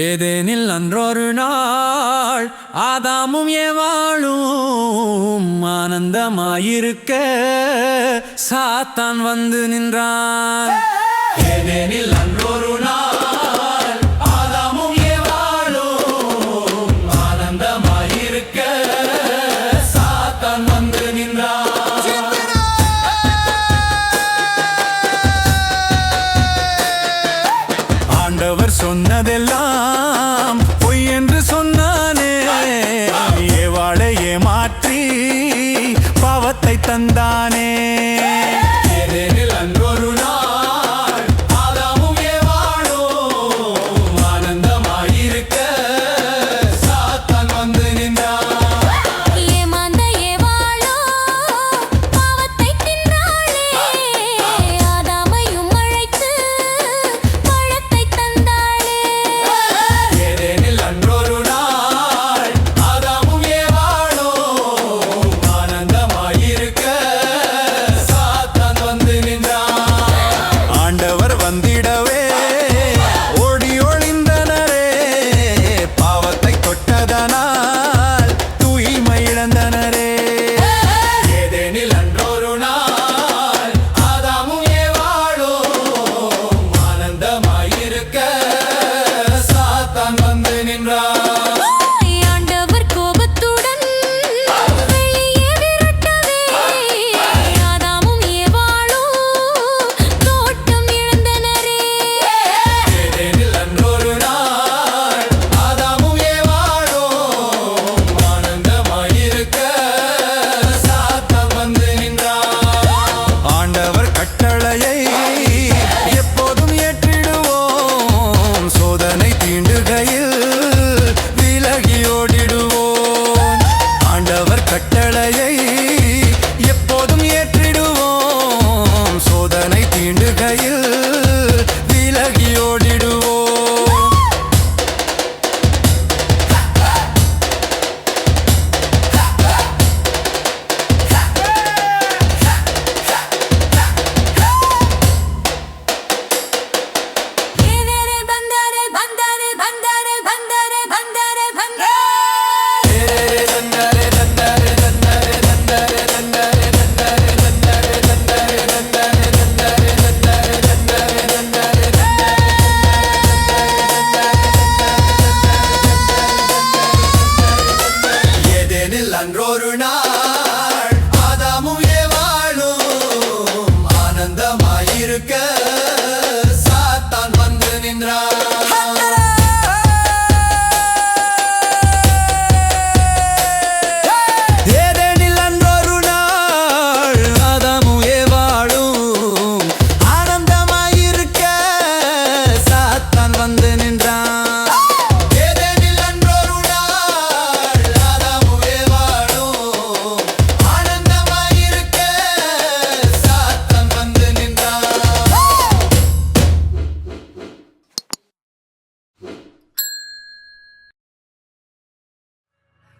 ஏதேனில் அன்றொரு நாள் ஆதாமும் ஏவாளும் ஆனந்தமாயிருக்க சாத்தான் வந்து நின்றான். ஏதேனில் அன்றொரு நாள் ஆதாமும் ஏவாளும் ஆனந்தமாயிருக்க சாத்தான் வந்து நின்றான். ஆண்டவர் சொன்னதெல்லாம் பொய் என்று சொன்னானே, ஏவாளை ஏமாற்றி பாவத்தை தந்தானே. ஏதேனில் அன்றொரு நாள் ஆதாமும் ஏவாளும் ஆனந்தமாயிருக்க சாத்தான் வந்து நின்றான். ஏமாந்த ஏவாளோ பாவத்தை தின்றாளே, ஆதாமையும் அழைத்து பழத்தை தந்தாளே. ஏதேனில் அன்றொரு நாள் ஆதாமும் ஏவாளும் ஆனந்தமாயிருக்க சாத்தான் வந்து நின்றான். ஆண்டவர் வந்திடவே ஓடி ஒளிந்தனரே, பாவத்தை தொட்டதனால் தூய்மை இழந்தனரே. ஏதேனில் அன்றொரு நாள் ஆதாமும் ஏவாளும் ஆனந்தமாயிருக்க சாத்தான் வந்து நின்றான். ஆண்டவர் கோபத்துடன் வெளியே விரட்டவே, ஆதாமும் ஏவாளும் தோட்டம் இழந்தனரே. ஏதேனில் அன்றொரு நாள் ஆதாமும் ஏவாளும் ஆனந்தமாயிருக்க சாத்தான் வந்து நின்றான். ஆண்டவர் கட்டளையை எப்போதும் ஏற்றிடுவோம், சோதனை தீண்டுகையில் விலகி ஓடிடுவோம். ஆண்டவர் கட்டளையை எப்போதும் ஏற்றிடுவோம், சோதனை தீண்டுகையில் விலகி ஓடிடுவோம். ஏதேரே பந்தாரே பந்தாரே பந்தாரே பந்தாரே பந்தாரே பந்தாரே. ஏதேனில் அன்றொரு நாள்